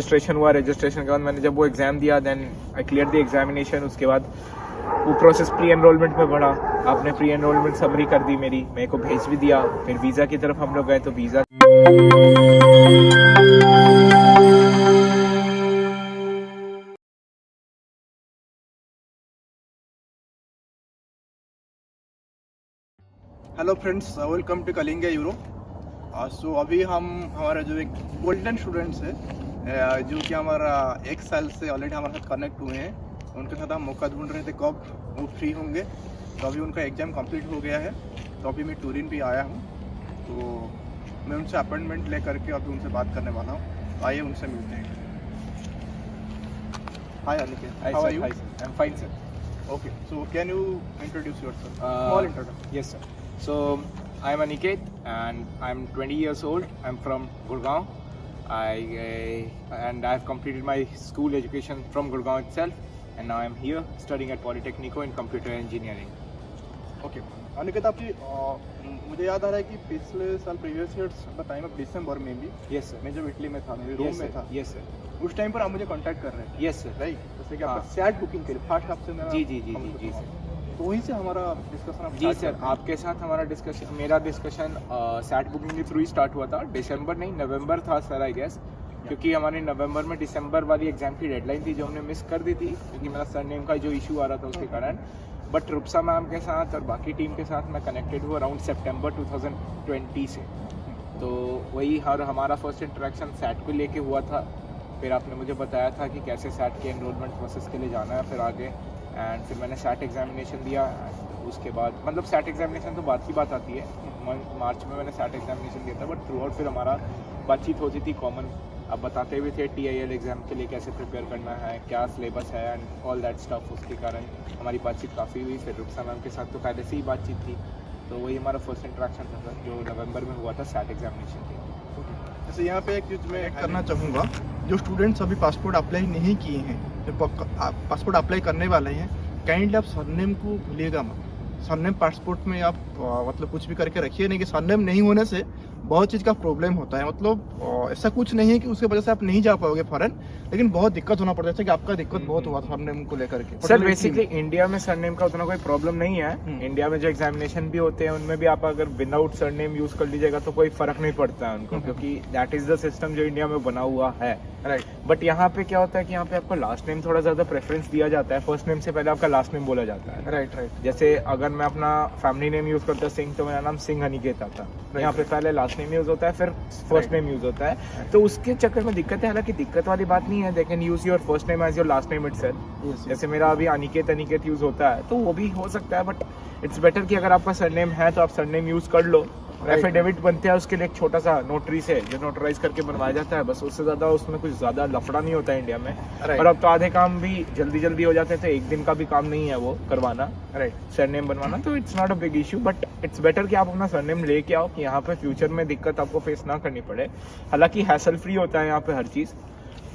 Registration हुआ, registration के बाद मैंने जब वो एग्ज़ाम दिया then I clear the examination. उसके बाद वो प्रोसेस प्री एनरोलमेंट में बढ़ा। आपने प्री एनरोलमेंट समरी कर दी मेरे को भेज भी दिया। फिर वीज़ा की तरफ हम लोग गए तो visa hello friends, welcome to Kalinga यूरो। सो अभी हम हमारा जो एक गोल्डन स्टूडेंट्स है जो कि हमारा 1 साल से ऑलरेडी हमारे साथ कनेक्ट हुए हैं, उनके साथ हम मौका ढूंढ रहे थे कब वो फ्री होंगे। तो अभी उनका एग्ज़ाम कंप्लीट हो गया है, तो अभी मैं टूरिन भी आया हूँ। तो मैं उनसे अपॉइंटमेंट ले करके अभी उनसे बात करने वाला हूँ। आइए उनसे मिलते हैं। Hi Aniket, how are you? I am fine sir. Okay, so can you introduce yourself? Small introduction. Yes, sir. So I am Aniket and I'm 20 years old. I'm from Gurgaon. And I've completed my school education from Gurgaon itself, and now I'm here studying at Polytechnico in computer engineering. Okay Aniket, आपकी मुझे याद आ रहा है कि पिछले साल previous years time of December में भी Yes, sir. मैं जब इटली में था, मेरे रूम में था, Yes, sir. उस टाइम पर आप मुझे कांटेक्ट कर रहे थे, Yes, sir. राइट? जैसे कि हाँ। आपका सैट बुकिंग के लिए फर्स्ट आपसे मेरा जी सर। तो वहीं से हमारा डिस्कशन आप जी start सर, करते हैं। आपके साथ हमारा मेरा डिस्कशन सैट बुकिंग के थ्रू ही स्टार्ट हुआ था। दिसंबर नहीं, नवंबर था सर आई गेस, क्योंकि हमारे नवंबर में दिसंबर वाली एग्जाम की डेडलाइन थी जो हमने मिस कर दी थी, क्योंकि मेरा सरनेम का जो इशू आ रहा था उसके कारण। बट रुपसा मैम के साथ और बाकी टीम के साथ मैं कनेक्टेड हुआ अराउंड सितंबर 2020 से। तो वही हमारा फर्स्ट इंटरेक्शन सैट को लेके हुआ था। फिर आपने मुझे बताया था कि कैसे सैट के एनरोलमेंट प्रोसेस के लिए जाना है फिर आगे, एंड फिर मैंने सैट एग्जामिनेशन दिया। उसके बाद मतलब सैट एग्जामिनेशन तो बाद की बात आती है, मार्च में मैंने सैट एग्जामिनेशन दिया था, बट थ्रू आउट फिर हमारा बातचीत होती थी कॉमन। अब बताते हुए थे TIL एग्ज़ाम के लिए कैसे प्रिपेयर करना है, क्या सिलेबस है एंड ऑल दैट स्टफ। उसके कारण हमारी बातचीत काफ़ी हुई। फिर रुखसा मैम के साथ तो पहले से ही बातचीत थी, तो वही हमारा फर्स्ट इंट्रैक्शन था जो नवंबर में हुआ था सैट एग्जामिनेशन के। जैसे यहाँ पे एक चीज़ मैं ऐड करना चाहूँगा, जो स्टूडेंट्स अभी पासपोर्ट अप्लाई नहीं किए हैं, जो पासपोर्ट अप्लाई करने वाले हैं, काइंडली आप सरनेम को भूलिएगा मत। सरनेम पासपोर्ट में आप मतलब कुछ भी करके रखिए नहीं, कि सरनेम नहीं होने से बहुत चीज़ का प्रॉब्लम होता है। मतलब ऐसा कुछ नहीं है कि उसके वजह से आप नहीं जा पाओगे फॉरेन, लेकिन बहुत दिक्कत होना पड़ता है। कि आपका दिक्कत बहुत हुआ सरनेम को लेकर के। सर बेसिकली इंडिया में सरनेम का उतना कोई प्रॉब्लम नहीं है। इंडिया में जो एग्जामिनेशन भी होते हैं उनमें भी आप अगर विदाउट सरनेम यूज कर लीजिएगा तो कोई फर्क नहीं पड़ता है उनको, क्योंकि दैट इज द सिस्टम जो इंडिया में बना हुआ है, राइट। बट यहाँ पे क्या होता है कि यहाँ पे आपको लास्ट नेम थोड़ा ज्यादा प्रेफरेंस दिया जाता है, फर्स्ट नेम से पहले आपका लास्ट नेम बोला जाता है, राइट। जैसे अगर मैं अपना फैमिली नेम यूज करता सिंह, तो मेरा नाम सिंह अनिकेत आता है। यहाँ पे पहले लास्ट नेम यूज होता है, फिर फर्स्ट नेम यूज होता है। तो उसके चक्कर में दिक्कत है, हालांकि दिक्कत वाली बात नहीं है। They can use your first name as your last name itself. जैसे मेरा अभी अनिकेत यूज होता है, तो वो भी हो सकता है, बट इट्स बेटर कि अगर आपका सरनेम है तो आप सरनेम यूज कर लो। एफिडेविट बनते हैं उसके लिए एक छोटा सा नोटरी से जो नोटराइज करके बनवाया जाता है, बस उससे ज्यादा उसमें कुछ ज्यादा लफड़ा नहीं होता है इंडिया में। और अब तो आधे काम भी जल्दी हो जाते हैं, तो एक दिन का भी काम नहीं है वो करवाना, राइट, सरनेम बनवाना। तो it's not a big issue, but it's better कि आप अपना सरनेम लेके आओ कि यहाँ पे फ्यूचर में दिक्कत आपको फेस ना करनी पड़े। हालांकि हैसल फ्री होता है यहाँ पे हर चीज।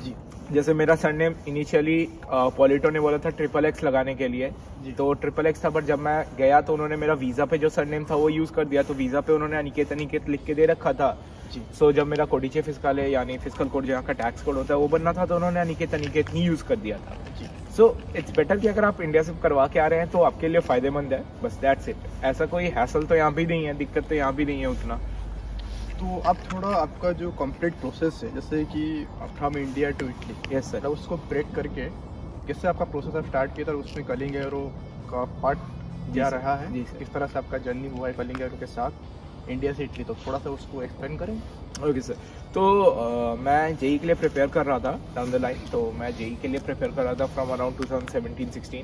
जी, जैसे मेरा सरनेम इनिशियली पॉलिटो ने बोला था XXX लगाने के लिए, तो XXX था, बट जब मैं गया तो उन्होंने मेरा वीजा पे जो सरनेम था वो यूज कर दिया, तो वीजा पे उन्होंने अनिकेत लिख के दे रखा था। जी, सो जब मेरा कोडिचे फिस्कल है यानी फिस्कल कोड जहाँ का टैक्स कोड होता है वो बनना था, तो उन्होंने अनिकेत ही यूज कर दिया था। जी, सो इट्स बेटर कि अगर आप इंडिया से करवा के आ रहे हैं तो आपके लिए फायदेमंद है, बस दैट्स इट। ऐसा कोई हैसल तो यहाँ भी नहीं है, दिक्कत तो यहाँ भी नहीं है उतना। तो आप थोड़ा आपका जो कंप्लीट प्रोसेस है, जैसे कि from India to Italy, yes sir, उसको ब्रेक करके कैसे आपका प्रोसेस आप स्टार्ट किया था, उसमें कलिंगा यूरो का पार्ट क्या रहा है, किस तरह से आपका जर्नी हुआ है कलिंगा यूरो के साथ इंडिया से इटली, तो थोड़ा सा उसको एक्सप्लेन करें। Okay sir. तो मैं जेई के लिए प्रिपेयर कर रहा था डाउन द लाइन, तो मैं जेई के लिए प्रिपेयर कर रहा था फ्रॉम अराउंड 2017-16।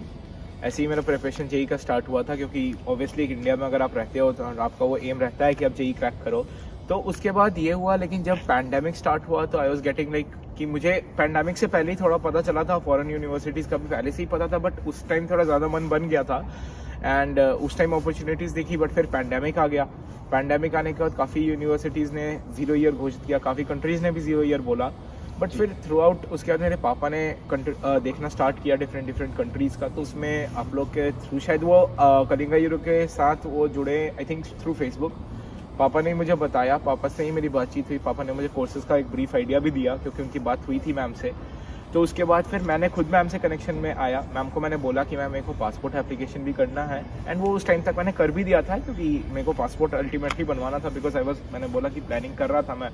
ऐसे ही मेरा प्रिपरेशन जेई का स्टार्ट हुआ था, क्योंकि ऑब्वियसली इंडिया में अगर आप रहते हो तो आपका वो एम रहता है कि आप जेई क्रैक करो। तो उसके बाद ये हुआ, लेकिन जब पैंडेमिक स्टार्ट हुआ तो आई वाज गेटिंग लाइक कि मुझे पैंडेमिक से पहले ही थोड़ा पता चला था, फॉरेन यूनिवर्सिटीज़ का भी पहले से ही पता था, बट उस टाइम थोड़ा ज़्यादा मन बन गया था एंड उस टाइम अपॉर्चुनिटीज़ देखी। बट फिर पैंडेमिक आ गया। पैंडेमिक आने के बाद काफ़ी यूनिवर्सिटीज़ ने 0 ईयर घोषित किया, काफ़ी कंट्रीज़ ने भी 0 ईयर बोला। बट फिर थ्रू आउट उसके बाद मेरे पापा ने देखना स्टार्ट किया डिफरेंट कंट्रीज़ का, तो उसमें आप लोग के थ्रू शायद वो कलिंगा यूरो के साथ वो जुड़े, आई थिंक थ्रू फेसबुक। पापा ने मुझे बताया, पापा से ही मेरी बातचीत हुई, पापा ने मुझे कोर्सेज का एक ब्रीफ आइडिया भी दिया क्योंकि उनकी बात हुई थी मैम से। तो उसके बाद फिर मैंने खुद मैम से कनेक्शन में आया, मैम को मैंने बोला कि मैम मेरे को पासपोर्ट एप्लीकेशन भी करना है, एंड वो उस टाइम तक मैंने कर भी दिया था क्योंकि मेरे को पासपोर्ट अल्टीमेटली बनवाना था, बिकॉज मैंने बोला कि प्लानिंग कर रहा था मैं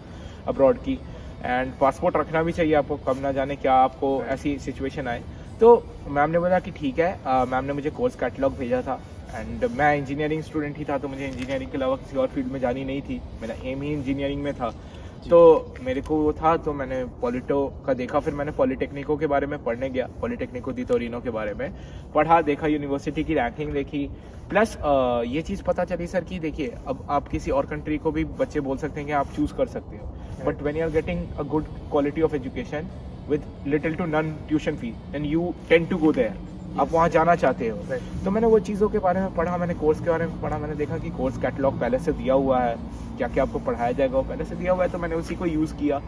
अब्रॉड की, एंड पासपोर्ट रखना भी चाहिए आपको, कब ना जाने क्या आपको ऐसी सिचुएशन आए। तो मैम ने बोला कि ठीक है, मैम ने मुझे कोर्स कैटलॉग भेजा था, एंड मैं इंजीनियरिंग स्टूडेंट ही था तो मुझे इंजीनियरिंग के अलावा किसी और फील्ड में जानी नहीं थी, मेरा एम ही इंजीनियरिंग में था। तो मेरे को वो था, तो मैंने पॉलिटो का देखा, फिर मैंने पॉलिटेक्निको के बारे में पढ़ने गया, पॉलिटेक्निको दी तोरिनो के बारे में पढ़ा, देखा, यूनिवर्सिटी की रैंकिंग देखी, प्लस ये चीज़ पता चली सर कि देखिए अब आप किसी और कंट्री को भी बच्चे बोल सकते हैं कि आप चूज़ कर सकते हो, but when you are getting a good quality of education with little to none tuition fee and you tend to go there, आप वहाँ जाना चाहते हो। तो मैंने वो चीज़ों के बारे में पढ़ा, मैंने कोर्स के बारे में पढ़ा, मैंने देखा कि कोर्स कैटलॉग पहले से दिया हुआ है, क्या क्या आपको पढ़ाया जाएगा वो पहले से दिया हुआ है, तो मैंने उसी को यूज़ किया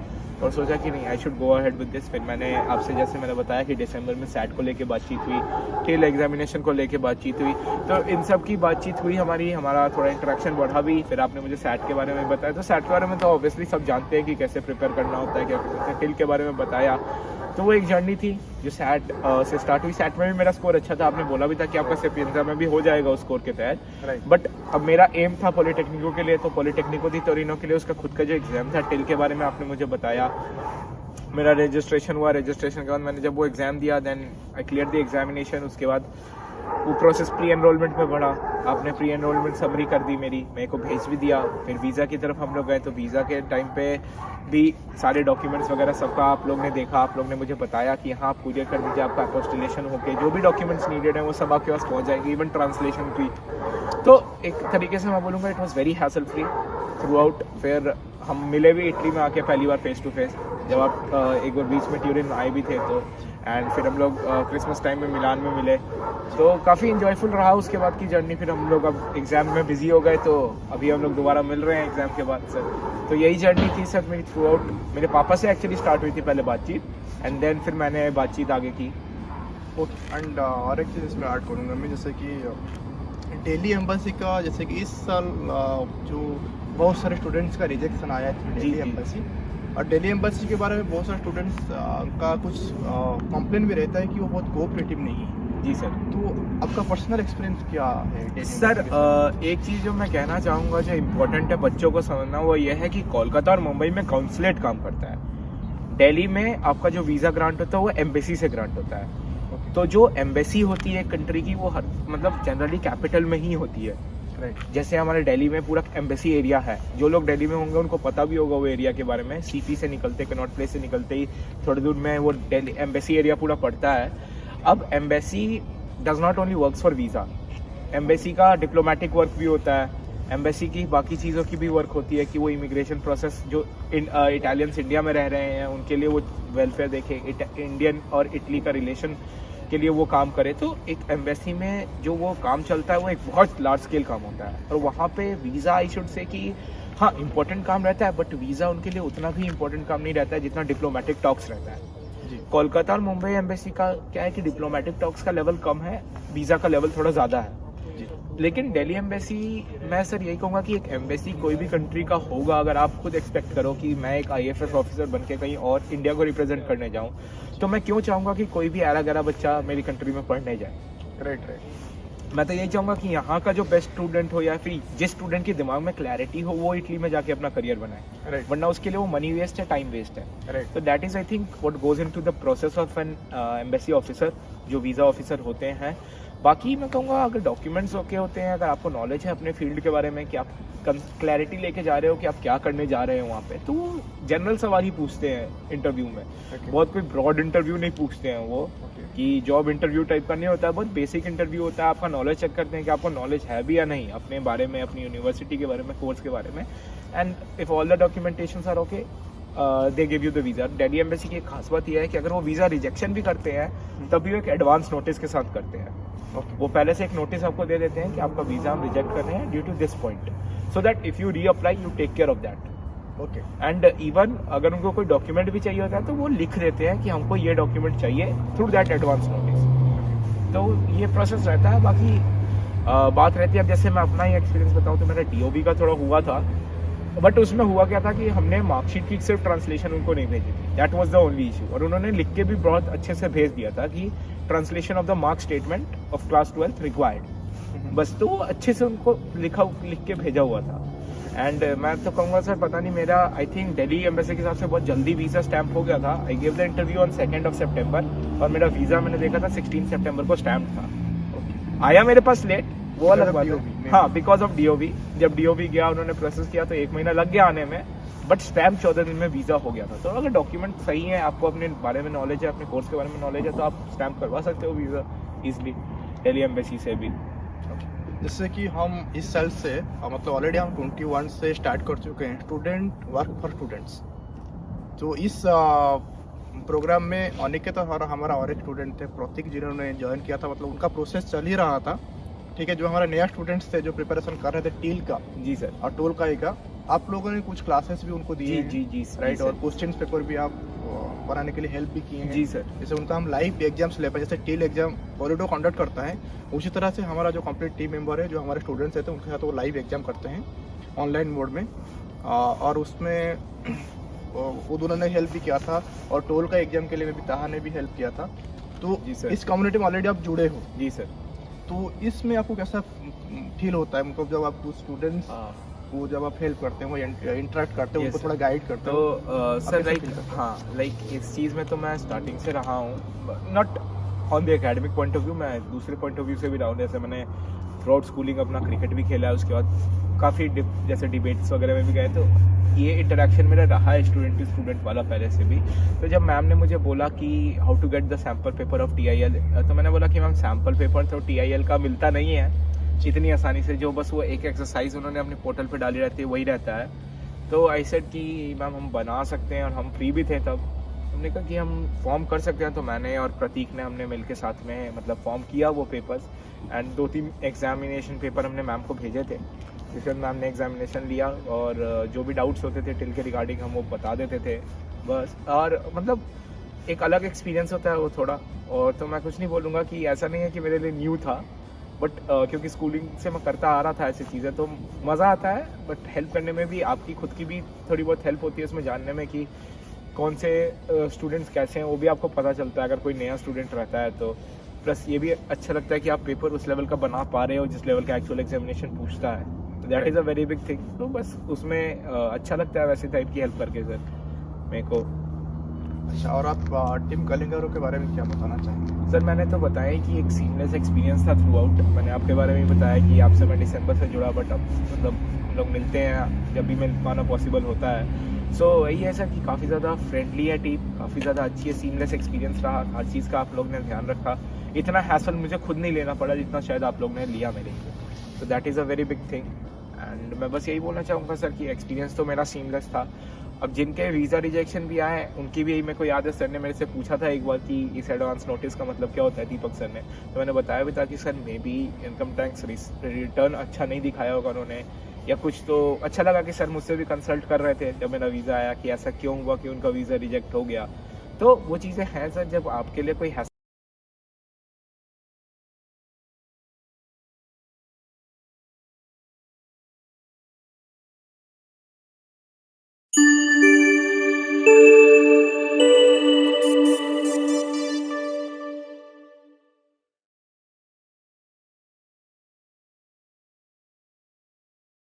और सोचा कि नहीं, I should go ahead with this. फिर मैंने आपसे जैसे मैंने बताया कि दिसंबर में सैट को लेके बातचीत हुई, टेल एग्जामिनेशन को लेके बातचीत हुई, तो इन सब की बातचीत हुई हमारा थोड़ा इंटरेक्शन बढ़ा भी। फिर आपने मुझे सैट के बारे में बताया, तो सैट के बारे में तो ऑब्वियसली सब जानते हैं कि कैसे प्रिपेयर करना होता है, क्या करते हैं, टेल के बारे में बताया। तो वो एक जर्नी थी जो सैट से स्टार्ट हुई। सैट में भी मेरा स्कोर अच्छा था, आपने बोला भी था कि आपका सेपियंजा में भी हो जाएगा उस स्कोर के तहत, बट अब मेरा एम था पॉलिटेक्निको के लिए, तो पॉलिटेक्निको दी तोरिनो के लिए उसका खुद का जो एग्जाम था टेल के बारे में आपने मुझे बताया। मेरा रजिस्ट्रेशन हुआ, रजिस्ट्रेशन के बाद मैंने जब वो एग्ज़ाम दिया, then I clear the examination. उसके बाद वो प्रोसेस प्री एनरोलमेंट में बढ़ा, आपने प्री एनरोलमेंट समरी कर दी मेरे को भेज भी दिया। फिर वीज़ा की तरफ हम लोग गए, तो वीज़ा के टाइम पे भी सारे डॉक्यूमेंट्स वगैरह सबका आप लोग ने देखा, आप लोग ने मुझे बताया कि हाँ आप कुरियर कर दीजिए, आपका अपोस्टिलेशन होके जो भी डॉक्यूमेंट्स नीडेड हैं वो सब आपके पास पहुँच जाएंगे, इवन ट्रांसलेशन भी। तो एक तरीके से मैं बोलूँगा it was very hassle free through out. फिर हम मिले भी इटली में आके पहली बार फेस टू फेस, जब आप एक बार बीच में ट्यूरिन आए भी थे तो, एंड फिर हम लोग क्रिसमस टाइम में मिलान में मिले, तो काफ़ी इन्जॉयफुल रहा उसके बाद की जर्नी। फिर हम लोग अब एग्ज़ाम में बिजी हो गए, तो अभी हम लोग दोबारा मिल रहे हैं एग्ज़ाम के बाद सर। तो यही जर्नी थी सर मेरी थ्रू आउट। मेरे पापा से एक्चुअली स्टार्ट हुई थी पहले बातचीत, एंड देन फिर मैंने बातचीत आगे की। ओके, एंड और एक चीज़ इसमें ऐड करूँगा मैं, जैसे कि दिल्ली एम्बेसी का, जैसे कि इस साल जो बहुत सारे स्टूडेंट्स का रिजेक्शन आया है दिल्ली एम्बेसी, और दिल्ली एम्बेसी के बारे में बहुत सारे स्टूडेंट्स का कुछ कंप्लेन भी रहता है कि वो बहुत कोऑपरेटिव नहीं है। जी सर। तो आपका पर्सनल एक्सपीरियंस क्या है सर? एक चीज़ जो मैं कहना चाहूँगा जो इम्पोर्टेंट है बच्चों को समझना, वो ये है कि कोलकाता और मुंबई में काउंसलेट काम करता है। दिल्ली में आपका जो वीज़ा ग्रांट होता है वो एम्बेसी से ग्रांट होता है। तो जो एम्बेसी होती है कंट्री की, वो हर मतलब जनरली कैपिटल में ही होती है। जैसे हमारे दिल्ली में पूरा एम्बेसी एरिया है, जो लोग दिल्ली में होंगे उनको पता भी होगा वो एरिया के बारे में। सीपी से निकलते, कनॉट प्लेस से निकलते ही थोड़ी दूर में वो दिल्ली एम्बेसी एरिया पूरा पड़ता है। अब embassy does not only works for visa, embassy का डिप्लोमेटिक वर्क भी होता है, एम्बेसी की बाकी चीज़ों की भी वर्क होती है कि वो इमिग्रेशन प्रोसेस जो इटालियंस इंडिया में रह रहे हैं उनके लिए वो वेलफेयर देखे, इंडियन और इटली का रिलेशन के लिए वो काम करे। तो एक एम्बेसी में जो वो काम चलता है वो एक बहुत लार्ज स्केल काम होता है, और वहाँ पे वीज़ा आई शुड से कि हाँ इम्पोर्टेंट काम रहता है, बट वीज़ा उनके लिए उतना भी इम्पोर्टेंट काम नहीं रहता है जितना डिप्लोमेटिक टॉक्स रहता है। कोलकाता और मुंबई एम्बेसी का क्या है कि डिप्लोमेटिक टॉक्स का लेवल कम है, वीज़ा का लेवल थोड़ा ज़्यादा है। लेकिन दिल्ली एम्बेसी, मैं सर यही कहूँगा कि एक एम्बेसी कोई भी कंट्री का होगा, अगर आप खुद एक्सपेक्ट करो कि मैं एक IAFS ऑफिसर बन के कहीं और इंडिया को रिप्रेजेंट करने जाऊँ, तो मैं क्यों चाहूँगा कि कोई भी ऐरा गैरा बच्चा मेरी कंट्री में पढ़ने जाए। राइट। मैं तो यही चाहूँगा कि यहाँ का जो बेस्ट स्टूडेंट हो, या फिर जिस स्टूडेंट के दिमाग में क्लैरिटी हो, वो इटली में जाके अपना करियर बनाए, वरना उसके लिए वो मनी वेस्ट है, टाइम वेस्ट है। तो that is I think what goes into the process of N embassy officer, जो वीज़ा ऑफिसर होते हैं। बाकी मैं कहूँगा अगर डॉक्यूमेंट्स ओके होते हैं, अगर आपको नॉलेज है अपने फील्ड के बारे में कि आप क्लैरिटी लेके जा रहे हो कि आप क्या करने जा रहे हो वहाँ पे, तो जनरल सवाल ही पूछते हैं इंटरव्यू में। बहुत कोई ब्रॉड इंटरव्यू नहीं पूछते हैं वो, कि जॉब इंटरव्यू टाइप का नहीं होता है, बहुत बेसिक इंटरव्यू होता है। आपका नॉलेज चेक करते हैं कि आपको नॉलेज है भी या नहीं अपने बारे में, अपनी यूनिवर्सिटी के बारे में, कोर्स के बारे में, and if all the documentations are okay they give you the visa. Delhi embassy की एक खास बात यह है कि अगर वो वीज़ा रिजेक्शन भी करते हैं तब भी वो एक एडवांस नोटिस के साथ करते हैं। वो पहले से एक नोटिस आपको दे देते हैं कि आपका वीज़ा हम रिजेक्ट कर रहे हैं due to this point, so that if you reapply you take care of that. Okay. And even अगर उनको कोई डॉक्यूमेंट भी चाहिए होता है तो वो लिख देते हैं कि हमको ये डॉक्यूमेंट चाहिए थ्रू दैट एडवांस नोटिस। तो ये प्रोसेस रहता है। बाकी बात रहती है, अब जैसे मैं अपना ही एक्सपीरियंस बताऊँ तो मेरा DOB का थोड़ा हुआ था, बट उसमें हुआ क्या था कि हमने मार्कशीट की सिर्फ ट्रांसलेशन उनको नहीं भेजी थी, that was the only issue. और उन्होंने लिख के भी बहुत अच्छे से भेज दिया था कि translation of the mark statement of class 12 required, बस। तो वो अच्छे से उनको लिख के भेजा हुआ था। एंड मैं तो कहूँगा सर, पता नहीं, मेरा आई थिंक दिल्ली एम्बेसी के हिसाब से बहुत जल्दी वीज़ा स्टैम्प हो गया था। I give the interview on 2 सितंबर और मेरा वीज़ा मैंने देखा था 16 सितंबर को स्टैम्प था। आया मेरे पास लेट, वो अलग बात है। हाँ, बिकॉज ऑफ DOV। जब DOV गया, उन्होंने प्रोसेस किया तो 1 महीना लग गया आने में, बट स्टैम्प 14 दिन में वीज़ा हो गया था। तो अगर डॉक्यूमेंट सही है, आपको अपने बारे में नॉलेज है, अपने कोर्स के बारे में नॉलेज है, तो आप स्टैम्प करवा सकते हो वीज़ा ईजिली दिल्ली एम्बेसी से भी। जैसे कि हम इस साल से मतलब ऑलरेडी हम 21 से स्टार्ट कर चुके हैं स्टूडेंट वर्क फॉर स्टूडेंट्स। तो इस प्रोग्राम में अनिकेत और हमारा और एक स्टूडेंट थे प्रतीक, जिन्होंने ज्वाइन किया था। मतलब उनका प्रोसेस चल ही रहा था, ठीक है। जो हमारे नया स्टूडेंट्स थे जो प्रिपरेशन कर रहे थे टील का, जी सर, और टोल का, आप लोगों ने कुछ क्लासेस भी उनको दिए हैं, जी राइट। और क्वेश्चन पेपर भी आप बनाने के लिए हेल्प भी किए हैं। जी सर। जैसे उनका हम लाइव एग्जाम्स ले पाए, जैसे टील एग्जाम कॉरिडोर कंडक्ट करता है, उसी तरह से हमारा जो कंप्लीट टीम मेंबर है, जो हमारे स्टूडेंट्स रहते हैं, उनके साथ वो लाइव एग्जाम करते हैं ऑनलाइन मोड में। और उसमें वो दोनों ने हेल्प भी किया था, और टोल का एग्जाम के लिए भी ताहा ने भी हेल्प किया था। तो इस कम्युनिटी में ऑलरेडी आप जुड़े हो। जी सर। तो इसमें आपको कैसा फील होता है, मतलब जब आप स्टूडेंट्स वो जब आप हेल्प करते हैं, वो इंटरेक्ट करते हैं, उनको थोड़ा गाइड करते हो? तो सर लाइक, हाँ, लाइक इस चीज़ में तो मैं स्टार्टिंग से रहा हूँ, not on the academic point of view, मैं दूसरे पॉइंट ऑफ व्यू से भी रहा हूँ। जैसे मैंने थ्रू आउट स्कूलिंग अपना क्रिकेट भी खेला है, उसके बाद काफ़ी जैसे डिबेट्स वगैरह में भी गए, तो ये इंटरेक्शन मेरा रहा है स्टूडेंट टू स्टूडेंट वाला पहले से भी। तो जब मैम ने मुझे बोला कि how to get the sample paper of TIL, तो मैंने बोला कि मैम सैम्पल पेपर तो TIL का मिलता नहीं है इतनी आसानी से, जो बस वो एक एक्सरसाइज उन्होंने अपने पोर्टल पे डाली रहती है वही रहता है। तो आई सेड कि मैम हम बना सकते हैं, और हम फ्री भी थे तब। हमने कहा कि हम फॉर्म कर सकते हैं। तो मैंने और प्रतीक ने हमने मिल के साथ में मतलब फॉर्म किया वो पेपर्स, एंड 2-3 एग्जामिनेशन पेपर हमने मैम को भेजे थे, जिसके बाद मैम ने एग्जामिनेशन लिया, और जो भी डाउट्स होते थे टिल के रिगार्डिंग हम वो बता देते थे बस। और मतलब एक अलग एक्सपीरियंस होता है वो थोड़ा। और तो मैं कुछ नहीं बोलूँगा कि ऐसा नहीं है कि मेरे लिए न्यू था, बट क्योंकि स्कूलिंग से मैं करता आ रहा था ऐसी चीज़ें, तो मज़ा आता है। बट हेल्प करने में भी आपकी खुद की भी थोड़ी बहुत हेल्प होती है उसमें, जानने में कि कौन से स्टूडेंट्स कैसे हैं वो भी आपको पता चलता है अगर कोई नया स्टूडेंट रहता है तो। प्लस ये भी अच्छा लगता है कि आप पेपर उस लेवल का बना पा रहे हो जिस लेवल का एक्चुअल एग्जामिनेशन पूछता है। तो that is a very big thing. तो बस उसमें अच्छा लगता है वैसे टाइप की हेल्प करके सर मेरे को। अच्छा, और आप टीम कलिंगरों के बारे में क्या बताना चाहेंगे? सर मैंने तो बताया कि एक सीमलेस एक्सपीरियंस था थ्रू आउट। मैंने आपके बारे में बताया कि आपसे मैं दिसंबर से जुड़ा, बट अब मतलब हम लोग मिलते हैं जब भी मिल पाना पॉसिबल होता है। सो वही है सर कि काफ़ी ज़्यादा फ्रेंडली है टीम, काफ़ी ज़्यादा अच्छी है, सीमलेस एक्सपीरियंस रहा, हर चीज़ का आप लोग ने ध्यान रखा। इतना हैसल मुझे खुद नहीं लेना पड़ा जितना शायद आप लोग ने लिया मेरे लिए। तो that is a very big thing. And मैं बस यही बोलना चाहूँगा सर कि एक्सपीरियंस तो मेरा सीमलेस था। अब जिनके वीज़ा रिजेक्शन भी आए उनकी भी, मेरे को याद है सर ने मेरे से पूछा था एक बार कि इस एडवांस नोटिस का मतलब क्या होता है, दीपक सर ने। तो मैंने बताया भी था कि sir may be income tax return अच्छा नहीं दिखाया होगा उन्होंने, या कुछ तो अच्छा लगा कि सर मुझसे भी कंसल्ट कर रहे थे जब मेरा वीज़ा आया कि ऐसा क्यों हुआ कि उनका वीज़ा रिजेक्ट हो गया। तो वो चीज़ें हैं सर, जब आपके लिए कोई